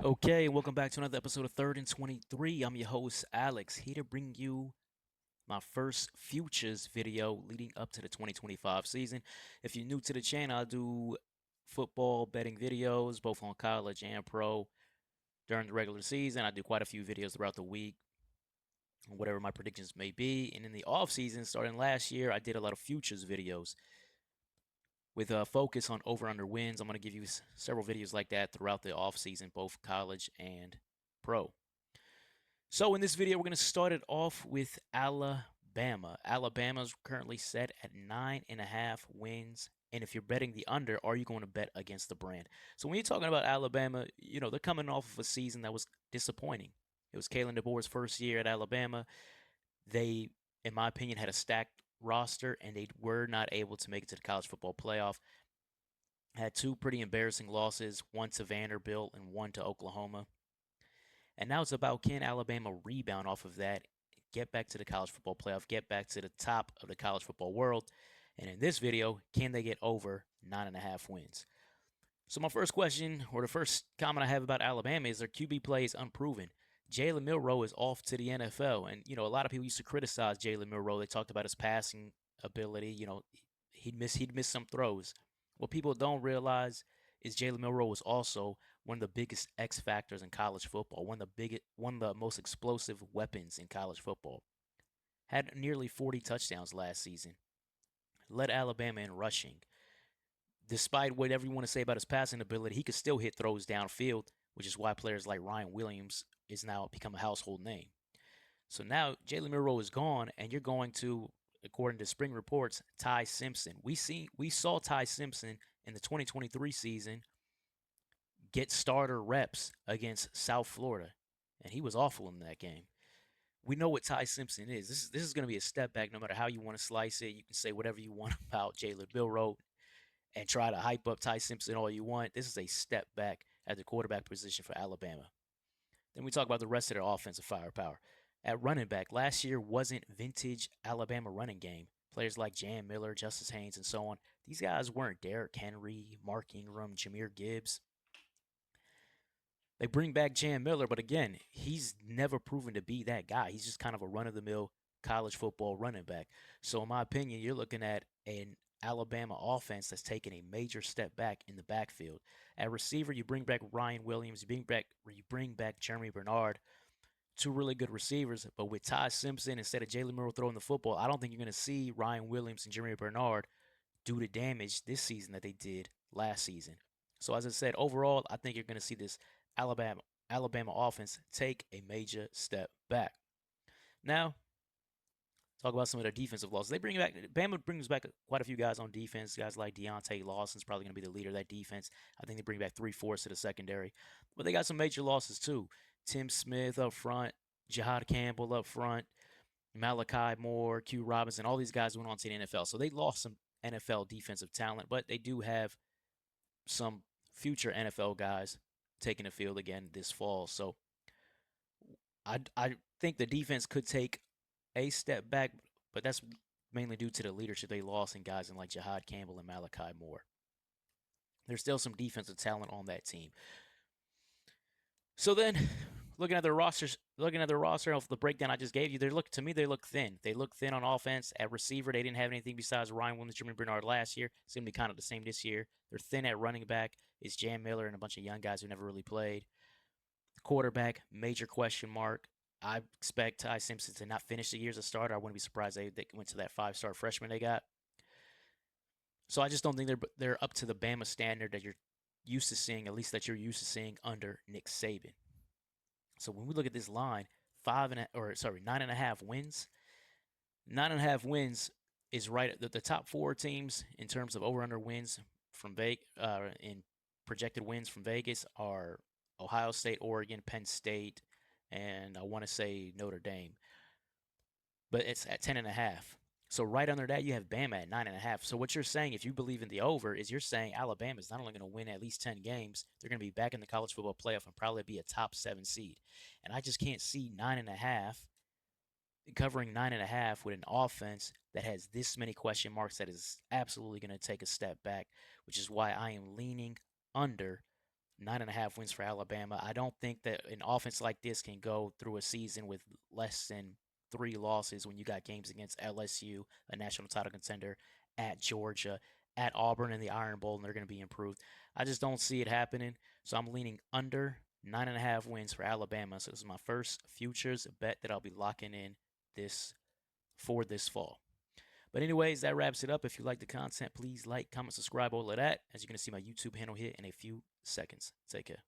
Okay, welcome back to another episode of Third and 23. I'm your host, Alex, here to bring you my first futures video leading up to the 2025 season. If you're new to the channel, I do football betting videos, both on college and pro during the regular season. I do quite a few videos throughout the week, whatever my predictions may be. And in the off season, starting last year, I did a lot of futures videos with a focus on over under wins. I'm going to give you several videos like that throughout the off season, both college and pro. So in this video, we're going to start it off with Alabama. Alabama's currently set at 9.5 wins. And if you're betting the under, are you going to bet against the brand? So when you're talking about Alabama, they're coming off of a season that was disappointing. It was Kalen DeBoer's first year at Alabama. They, in my opinion, had a stacked roster, and they were not able to make it to the college football playoff. Had two pretty embarrassing losses, one to Vanderbilt and one to Oklahoma. And now it's about, can Alabama rebound off of that, get back to the college football playoff, get back to the top of the college football world. And in this video, can they get over 9.5 wins? So my first question, or the first comment I have about Alabama, is their QB play is unproven. Jalen Milroe is off to the NFL. And, a lot of people used to criticize Jalen Milroe. They talked about his passing ability. He'd miss some throws. What people don't realize is Jalen Milroe was also one of the biggest X factors in college football, one of the most explosive weapons in college football. Had nearly 40 touchdowns last season. Led Alabama in rushing. Despite whatever you want to say about his passing ability, he could still hit throws downfield, which is why players like Ryan Williams is now become a household name. So now Jalen Milroe is gone, and you're going to, according to spring reports, Ty Simpson. We saw Ty Simpson in the 2023 season get starter reps against South Florida, and he was awful in that game. We know what Ty Simpson is. This is going to be a step back, no matter how you want to slice it. You can say whatever you want about Jalen Milroe and try to hype up Ty Simpson all you want. This is a step back at the quarterback position for Alabama. Then we talk about the rest of their offensive firepower. At running back, last year wasn't vintage Alabama running game. Players like Jan Miller, Justice Haynes, and so on. These guys weren't Derrick Henry, Mark Ingram, Jameer Gibbs. They bring back Jan Miller, but again, he's never proven to be that guy. He's just kind of a run-of-the-mill college football running back. So in my opinion, you're looking at an Alabama offense that's taken a major step back in the backfield. At receiver, you bring back Ryan Williams, you bring back Jeremy Bernard, two really good receivers. But with Ty Simpson instead of Jalen Milroe throwing the football, I don't think you're going to see Ryan Williams and Jeremy Bernard do the damage this season that they did last season. So as I said, overall, I think you're going to see this Alabama Alabama offense take a major step back. Now, talk about some of their defensive losses. Bama brings back quite a few guys on defense. Guys like Deontay Lawson's probably going to be the leader of that defense. I think they bring back three-fourths of the secondary. But they got some major losses too. Tim Smith up front, Jihad Campbell up front, Malachi Moore, Q Robinson, all these guys went on to the NFL. So they lost some NFL defensive talent, but they do have some future NFL guys taking the field again this fall. So I think the defense could take a step back, but that's mainly due to the leadership they lost in guys like Jihad Campbell and Malachi Moore. There's still some defensive talent on that team. So then, looking at their roster of the breakdown I just gave you, they look thin. They look thin on offense. At receiver, they didn't have anything besides Ryan Williams, Jimmy Bernard last year. It's gonna be kind of the same this year. They're thin at running back. It's Jan Miller and a bunch of young guys who never really played. Quarterback, major question mark. I expect Ty Simpson to not finish the year as a starter. I wouldn't be surprised they went to that five-star freshman they got. So I just don't think they're up to the Bama standard that you're used to seeing, at least that you're used to seeing under Nick Saban. So when we look at this line, 9.5 wins. 9.5 wins is right at the top four teams in terms of over under wins from Vegas. In projected wins from Vegas are Ohio State, Oregon, Penn State, and I want to say Notre Dame. But it's at 10.5. So right under that, you have Bama at 9.5. So what you're saying, if you believe in the over, is you're saying Alabama is not only going to win at least 10 games, they're going to be back in the college football playoff and probably be a top 7 seed. And I just can't see 9.5 covering 9.5 with an offense that has this many question marks that is absolutely going to take a step back, which is why I am leaning under 9.5 wins for Alabama. I don't think that an offense like this can go through a season with less than 3 losses when you got games against LSU, a national title contender, at Georgia, at Auburn in the Iron Bowl, and they're going to be improved. I just don't see it happening. So I'm leaning under 9.5 wins for Alabama. So this is my first futures bet that I'll be locking in this for this fall. But anyways, that wraps it up. If you like the content, please like, comment, subscribe, all of that. As you're going to see my YouTube handle here in a few seconds. Take care.